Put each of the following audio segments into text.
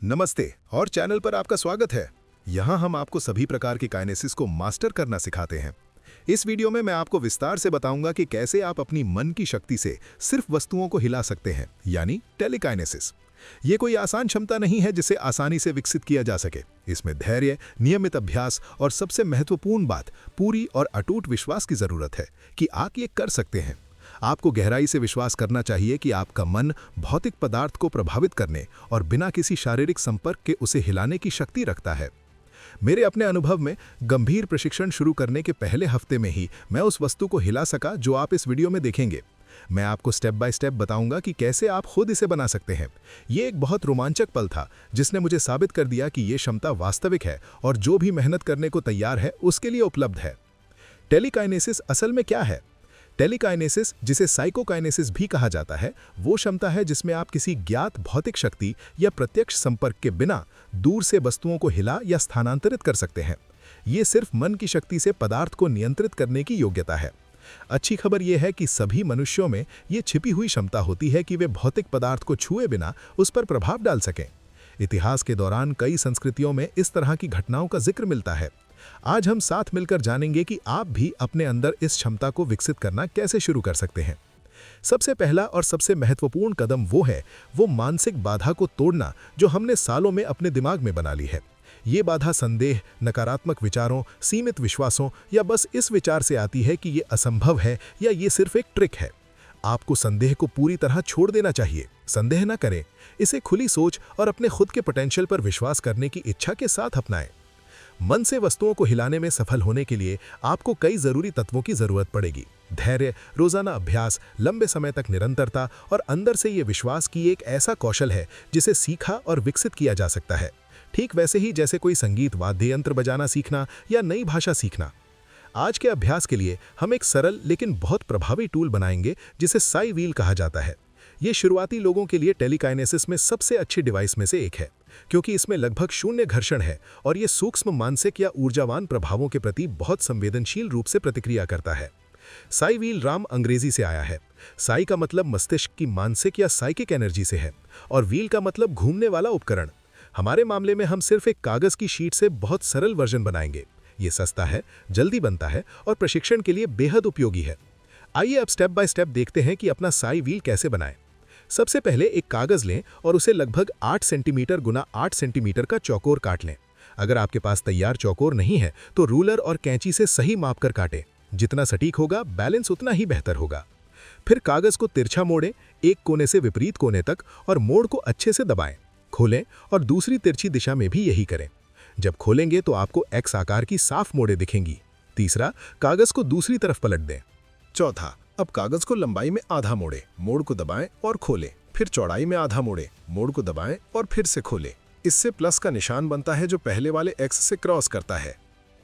नमस्ते और चैनल पर आपका स्वागत है। यहाँ हम आपको सभी प्रकार की काइनेसिस को मास्टर करना सिखाते हैं। इस वीडियो में मैं आपको विस्तार से बताऊंगा कि कैसे आप अपनी मन की शक्ति से सिर्फ वस्तुओं को हिला सकते हैं, यानी टेलीकाइनेसिस। ये कोई आसान क्षमता नहीं है जिसे आसानी से विकसित किया जा सके। इसमें धैर्य, नियमित अभ्यास और सबसे महत्वपूर्ण बात, पूरी और अटूट विश्वास की जरूरत है कि आप ये कर सकते हैं। आपको गहराई से विश्वास करना चाहिए कि आपका मन भौतिक पदार्थ को प्रभावित करने और बिना किसी शारीरिक संपर्क के उसे हिलाने की शक्ति रखता है। मेरे अपने अनुभव में गंभीर प्रशिक्षण शुरू करने के पहले हफ्ते में ही मैं उस वस्तु को हिला सका जो आप इस वीडियो में देखेंगे। मैं आपको स्टेप बाय स्टेप बताऊंगा कि कैसे आप खुद इसे बना सकते हैं। ये एक बहुत रोमांचक पल था जिसने मुझे साबित कर दिया कि ये क्षमता वास्तविक है और जो भी मेहनत करने को तैयार है उसके लिए उपलब्ध है। टेलीकाइनेसिस असल में क्या है? टेलीकाइनेसिस, जिसे साइकोकाइनेसिस भी कहा जाता है, वो क्षमता है जिसमें आप किसी ज्ञात भौतिक शक्ति या प्रत्यक्ष संपर्क के बिना दूर से वस्तुओं को हिला या स्थानांतरित कर सकते हैं। ये सिर्फ मन की शक्ति से पदार्थ को नियंत्रित करने की योग्यता है। अच्छी खबर यह है कि सभी मनुष्यों में ये छिपी हुई क्षमता होती है कि वे भौतिक पदार्थ को छुए बिना उस पर प्रभाव डाल सकें। इतिहास के दौरान कई संस्कृतियों में इस तरह की घटनाओं का जिक्र मिलता है। आज हम साथ मिलकर जानेंगे कि आप भी अपने अंदर इस क्षमता को विकसित करना कैसे शुरू कर सकते हैं। सबसे पहला और सबसे महत्वपूर्ण कदम वो मानसिक बाधा को तोड़ना जो हमने सालों में अपने दिमाग में बना ली है। ये बाधा संदेह, नकारात्मक विचारों, सीमित विश्वासों या बस इस विचार से आती है कि ये असंभव है या ये सिर्फ एक ट्रिक है। आपको संदेह को पूरी तरह छोड़ देना चाहिए। संदेह न करें, इसे खुली सोच और अपने खुद के पोटेंशियल पर विश्वास करने की इच्छा के साथ अपनाएं। मन से वस्तुओं को हिलाने में सफल होने के लिए आपको कई जरूरी तत्वों की जरूरत पड़ेगी। धैर्य, रोजाना अभ्यास, लंबे समय तक निरंतरता और अंदर से ये विश्वास कि एक ऐसा कौशल है जिसे सीखा और विकसित किया जा सकता है। ठीक वैसे ही जैसे कोई संगीत वाद्य यंत्र बजाना सीखना या नई भाषा सीखना। आज के अभ्यास के लिए हम एक सरल लेकिन बहुत प्रभावी टूल बनाएंगे जिसे साई व्हील कहा जाता है। ये शुरुआती लोगों के लिए टेलीकाइनेसिस में सबसे अच्छी डिवाइस में से एक है, क्योंकि इसमें लगभग शून्य घर्षण है और ये सूक्ष्म मानसिक या ऊर्जावान प्रभावों के प्रति बहुत संवेदनशील रूप से प्रतिक्रिया करता है। साई व्हील राम अंग्रेजी से आया है। साई का मतलब मस्तिष्क की मानसिक या साइकिक एनर्जी से है और व्हील का मतलब घूमने वाला उपकरण। हमारे मामले में हम सिर्फ एक कागज की शीट से बहुत सरल वर्जन बनाएंगे। ये सस्ता है, जल्दी बनता है और प्रशिक्षण के लिए बेहद उपयोगी है। आइए अब स्टेप बाय स्टेप देखते हैं कि अपना साई व्हील कैसे बनाएं। सबसे पहले एक कागज लें और उसे लगभग 8 सेंटीमीटर गुना 8 सेंटीमीटर का चौकोर काट लें। अगर आपके पास तैयार चौकोर नहीं है तो रूलर और कैंची से सही माप कर काटें। जितना सटीक होगा, बैलेंस उतना ही बेहतर होगा। फिर कागज को तिरछा मोड़ें, एक कोने से विपरीत कोने तक, और मोड़ को अच्छे से दबाएं। खोलें और दूसरी तिरछी दिशा में भी यही करें। जब खोलेंगे तो आपको एक्स आकार की साफ मोड़ें दिखेंगी। तीसरा, कागज को दूसरी तरफ पलट दें। चौथा, अब कागज को लंबाई में आधा मोड़ें, मोड़ को दबाएं और खोलें। फिर चौड़ाई में आधा मोड़ें, मोड़ को दबाएं और फिर से खोलें। इससे प्लस का निशान बनता है जो पहले वाले एक्स से क्रॉस करता है।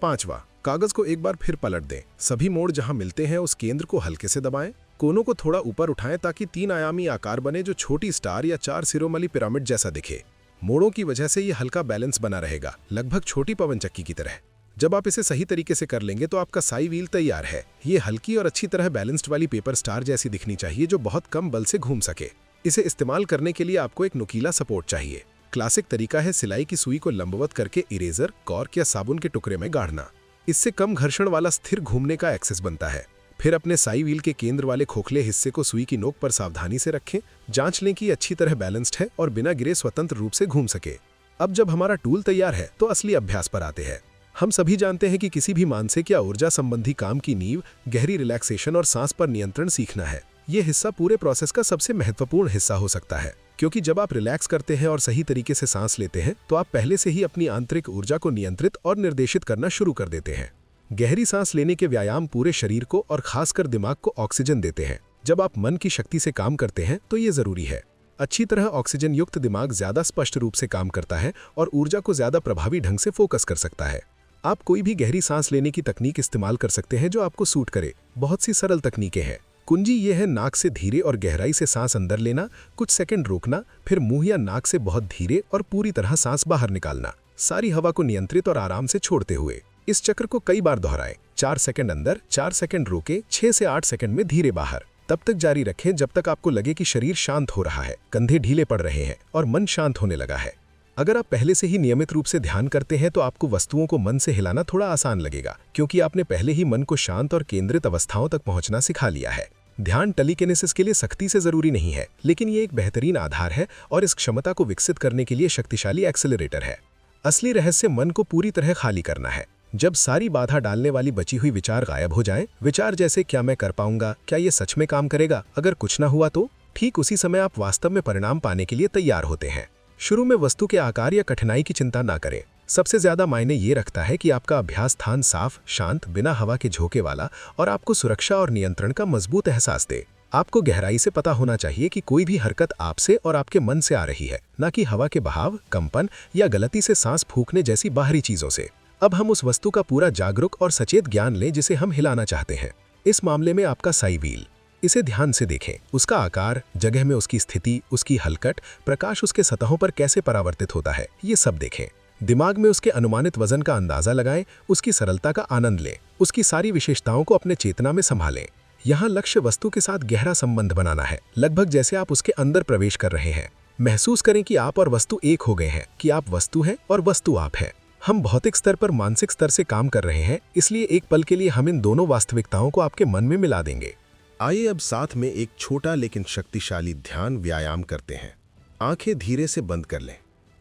पांचवा, कागज को एक बार फिर पलट दें। सभी मोड़ जहां मिलते हैं उस केंद्र को हल्के से दबाएं। कोनों को थोड़ा ऊपर उठाएं ताकि 3 आयामी आकार बने जो छोटी स्टार या 4 सिरों वाली पिरामिड जैसा दिखे। मोड़ों की वजह से ये हल्का बैलेंस बना रहेगा, लगभग छोटी पवन चक्की की तरह। जब आप इसे सही तरीके से कर लेंगे तो आपका साई व्हील तैयार है। ये हल्की और अच्छी तरह बैलेंस्ड वाली पेपर स्टार जैसी दिखनी चाहिए जो बहुत कम बल से घूम सके। इसे इस्तेमाल करने के लिए आपको एक नुकीला सपोर्ट चाहिए। क्लासिक तरीका है सिलाई की सुई को लंबवत करके इरेजर, कॉर्क या साबुन के टुकड़े में गाड़ना। इससे कम घर्षण वाला स्थिर घूमने का एक्सेस बनता है। फिर अपने साई व्हील के केंद्र वाले खोखले हिस्से को सुई की नोक पर सावधानी से रखें। जांच लें कि अच्छी तरह बैलेंस्ड है और बिना गिरे स्वतंत्र रूप से घूम सके। अब जब हमारा टूल तैयार है तो असली अभ्यास पर आते हैं। हम सभी जानते हैं कि किसी भी मानसिक या ऊर्जा संबंधी काम की नींव गहरी रिलैक्सेशन और सांस पर नियंत्रण सीखना है। यह हिस्सा पूरे प्रोसेस का सबसे महत्वपूर्ण हिस्सा हो सकता है, क्योंकि जब आप रिलैक्स करते हैं और सही तरीके से सांस लेते हैं तो आप पहले से ही अपनी आंतरिक ऊर्जा को नियंत्रित और निर्देशित करना शुरू कर देते हैं। गहरी सांस लेने के व्यायाम पूरे शरीर को और खासकर दिमाग को ऑक्सीजन देते हैं। जब आप मन की शक्ति से काम करते हैं तो ये जरूरी है। अच्छी तरह ऑक्सीजन युक्त दिमाग ज्यादा स्पष्ट रूप से काम करता है और ऊर्जा को ज्यादा प्रभावी ढंग से फोकस कर सकता है। आप कोई भी गहरी सांस लेने की तकनीक इस्तेमाल कर सकते हैं जो आपको सूट करे। बहुत सी सरल तकनीकें हैं। कुंजी ये है नाक से धीरे और गहराई से सांस अंदर लेना, कुछ सेकंड रोकना, फिर मुंह या नाक से बहुत धीरे और पूरी तरह सांस बाहर निकालना, सारी हवा को नियंत्रित और आराम से छोड़ते हुए। इस चक्र को कई बार दोहराएं। 4 सेकंड अंदर, 4 सेकंड रोके, 6 से 8 सेकंड में धीरे बाहर। तब तक जारी रखें जब तक आपको लगे कि शरीर शांत हो रहा है, कंधे ढीले पड़ रहे हैं और मन शांत होने लगा है। अगर आप पहले से ही नियमित रूप से ध्यान करते हैं तो आपको वस्तुओं को मन से हिलाना थोड़ा आसान लगेगा, क्योंकि आपने पहले ही मन को शांत और केंद्रित अवस्थाओं तक पहुंचना सिखा लिया है। ध्यान टेलीकिनेसिस के लिए सख्ती से जरूरी नहीं है, लेकिन ये एक बेहतरीन आधार है और इस क्षमता को विकसित करने के लिए शक्तिशाली एक्सेलरेटर है। असली रहस्य मन को पूरी तरह खाली करना है। जब सारी बाधा डालने वाली बची हुई विचार गायब हो जाएं, विचार जैसे क्या मैं कर पाऊंगा, क्या ये सच में काम करेगा, अगर कुछ ना हुआ तो, ठीक उसी समय आप वास्तव में परिणाम पाने के लिए तैयार होते हैं। शुरू में वस्तु के आकार या कठिनाई की चिंता ना करें। सबसे ज्यादा मायने ये रखता है कि आपका अभ्यास स्थान साफ, शांत, बिना हवा के झोंके वाला और आपको सुरक्षा और नियंत्रण का मजबूत एहसास दे। आपको गहराई से पता होना चाहिए कि कोई भी हरकत आपसे और आपके मन से आ रही है, न कि हवा के बहाव, कंपन या गलती से सांस फूंकने जैसी बाहरी चीजों से। अब हम उस वस्तु का पूरा जागरूक और सचेत ज्ञान लें जिसे हम हिलाना चाहते हैं। इस मामले में आपका साई व्हील। इसे ध्यान से देखें। उसका आकार, जगह में उसकी स्थिति, उसकी हलकट, प्रकाश उसके सतहों पर कैसे परावर्तित होता है, ये सब देखें। दिमाग में उसके अनुमानित वजन का अंदाजा लगाएं, उसकी सरलता का आनंद लें, उसकी सारी विशेषताओं को अपने चेतना में संभालें। यहाँ लक्ष्य वस्तु के साथ गहरा संबंध बनाना है, लगभग जैसे आप उसके अंदर प्रवेश कर रहे हैं। महसूस करें कि आप और वस्तु एक हो गए हैं, कि आप वस्तु हैं और वस्तु आप हैं। हम भौतिक स्तर पर मानसिक स्तर से काम कर रहे हैं, इसलिए एक पल के लिए हम इन दोनों वास्तविकताओं को आपके मन में मिला देंगे। आइए अब साथ में एक छोटा लेकिन शक्तिशाली ध्यान व्यायाम करते हैं। आंखें धीरे से बंद कर लें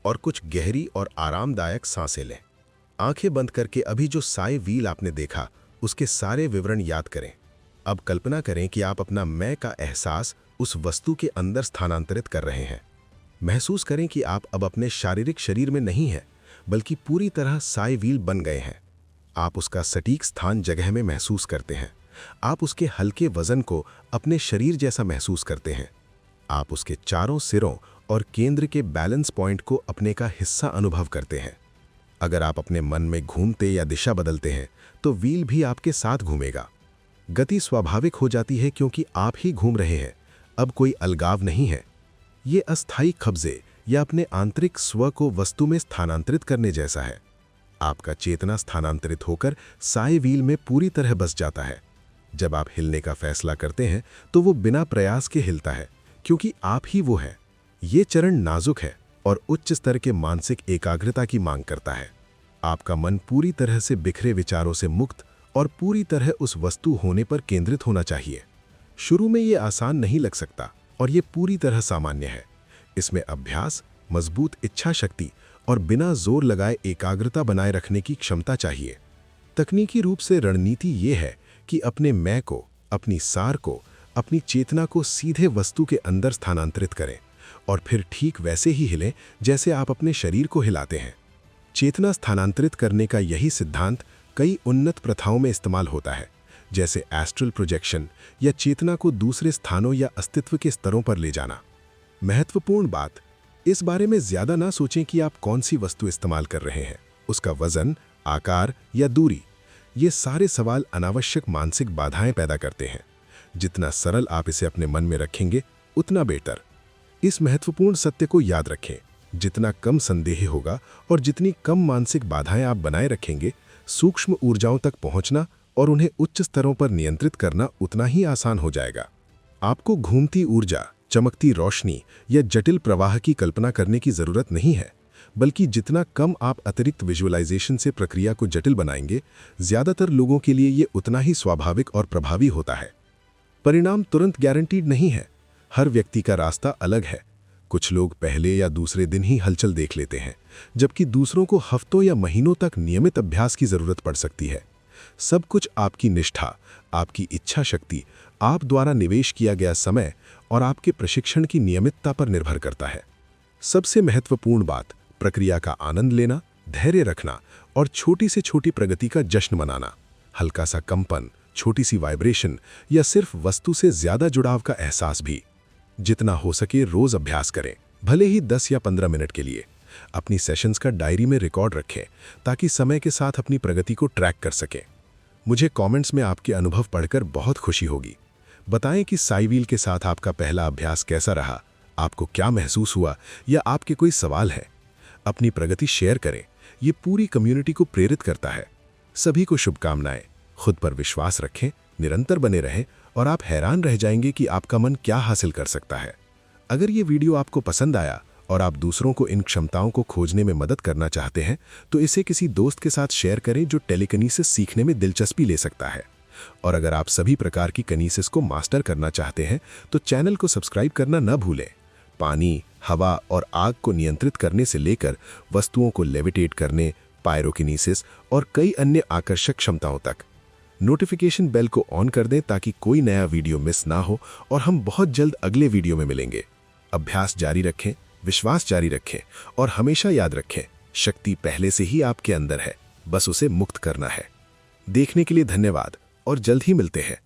और कुछ गहरी और आरामदायक सांसें लें। आंखें बंद करके अभी जो साई व्हील आपने देखा, उसके सारे विवरण याद करें। अब कल्पना करें कि आप अपना मैं का एहसास उस वस्तु के अंदर स्थानांतरित कर रहे हैं। महसूस करें कि आप अब अपने शारीरिक शरीर में नहीं हैं, बल्कि पूरी तरह साई व्हील बन गए हैं। आप उसका सटीक स्थान जगह में महसूस करते हैं। आप उसके हल्के वजन को अपने शरीर जैसा महसूस करते हैं। आप उसके चारों सिरों और केंद्र के बैलेंस पॉइंट को अपने का हिस्सा अनुभव करते हैं। अगर आप अपने मन में घूमते या दिशा बदलते हैं, तो व्हील भी आपके साथ घूमेगा। गति स्वाभाविक हो जाती है क्योंकि आप ही घूम रहे हैं। अब कोई अलगाव नहीं है। ये अस्थायी कब्जे या अपने आंतरिक स्व को वस्तु में स्थानांतरित करने जैसा है। आपका चेतना स्थानांतरित होकर साई व्हील में पूरी तरह बस जाता है। जब आप हिलने का फैसला करते हैं तो वो बिना प्रयास के हिलता है, क्योंकि आप ही वो हैं। ये चरण नाजुक है और उच्च स्तर के मानसिक एकाग्रता की मांग करता है। आपका मन पूरी तरह से बिखरे विचारों से मुक्त और पूरी तरह उस वस्तु होने पर केंद्रित होना चाहिए। शुरू में ये आसान नहीं लग सकता और ये पूरी तरह सामान्य है। इसमें अभ्यास, मजबूत इच्छा शक्ति और बिना जोर लगाए एकाग्रता बनाए रखने की क्षमता चाहिए। तकनीकी रूप से रणनीति ये है कि अपने मैं को, अपनी सार को, अपनी चेतना को सीधे वस्तु के अंदर स्थानांतरित करें और फिर ठीक वैसे ही हिलें जैसे आप अपने शरीर को हिलाते हैं। चेतना स्थानांतरित करने का यही सिद्धांत कई उन्नत प्रथाओं में इस्तेमाल होता है, जैसे एस्ट्रल प्रोजेक्शन या चेतना को दूसरे स्थानों या अस्तित्व के स्तरों पर ले जाना। महत्वपूर्ण बात, इस बारे में ज्यादा ना सोचें कि आप कौन सी वस्तु इस्तेमाल कर रहे हैं, उसका वजन, आकार या दूरी। ये सारे सवाल अनावश्यक मानसिक बाधाएं पैदा करते हैं। जितना सरल आप इसे अपने मन में रखेंगे, उतना बेहतर। इस महत्वपूर्ण सत्य को याद रखें, जितना कम संदेह होगा और जितनी कम मानसिक बाधाएं आप बनाए रखेंगे, सूक्ष्म ऊर्जाओं तक पहुंचना और उन्हें उच्च स्तरों पर नियंत्रित करना उतना ही आसान हो जाएगा। आपको घूमती ऊर्जा, चमकती रोशनी या जटिल प्रवाह की कल्पना करने की जरूरत नहीं है, बल्कि जितना कम आप अतिरिक्त विजुअलाइजेशन से प्रक्रिया को जटिल बनाएंगे, ज्यादातर लोगों के लिए ये उतना ही स्वाभाविक और प्रभावी होता है। परिणाम तुरंत गारंटीड नहीं है। हर व्यक्ति का रास्ता अलग है। कुछ लोग पहले या दूसरे दिन ही हलचल देख लेते हैं, जबकि दूसरों को हफ्तों या महीनों तक नियमित अभ्यास की जरूरत पड़ सकती है। सब कुछ आपकी निष्ठा, आपकी इच्छा शक्ति, आप द्वारा निवेश किया गया समय और आपके प्रशिक्षण की नियमितता पर निर्भर करता है। सबसे महत्वपूर्ण बात, प्रक्रिया का आनंद लेना, धैर्य रखना और छोटी से छोटी प्रगति का जश्न मनाना। हल्का सा कंपन, छोटी सी वाइब्रेशन या सिर्फ वस्तु से ज्यादा जुड़ाव का एहसास भी। जितना हो सके रोज अभ्यास करें, भले ही 10 या 15 मिनट के लिए। अपनी सेशंस का डायरी में रिकॉर्ड रखें ताकि समय के साथ अपनी प्रगति को ट्रैक कर सकें। मुझे कमेंट्स में आपके अनुभव पढ़कर बहुत खुशी होगी। बताएं कि साई व्हील के साथ आपका पहला अभ्यास कैसा रहा, आपको क्या महसूस हुआ या आपके कोई सवाल है। अपनी प्रगति शेयर करें, ये पूरी कम्युनिटी को प्रेरित करता है। सभी को शुभकामनाएं। खुद पर विश्वास रखें, निरंतर बने रहें और आप हैरान रह जाएंगे कि आपका मन क्या हासिल कर सकता है। अगर ये वीडियो आपको पसंद आया और आप दूसरों को इन क्षमताओं को खोजने में मदद करना चाहते हैं तो इसे किसी दोस्त के साथ शेयर करें जो टेलीकिनेसिस सीखने में दिलचस्पी ले सकता है। और अगर आप सभी प्रकार की किनेसिस को मास्टर करना चाहते हैं तो चैनल को सब्सक्राइब करना न भूलें। पानी, हवा और आग को नियंत्रित करने से लेकर वस्तुओं को लेविटेट करने, पायरोकिनेसिस और कई अन्य आकर्षक क्षमताओं तक। नोटिफिकेशन बेल को ऑन कर दें ताकि कोई नया वीडियो मिस ना हो और हम बहुत जल्द अगले वीडियो में मिलेंगे। अभ्यास जारी रखें, विश्वास जारी रखें और हमेशा याद रखें, शक्ति पहले से ही आपके अंदर है, बस उसे मुक्त करना है। देखने के लिए धन्यवाद और जल्द ही मिलते हैं।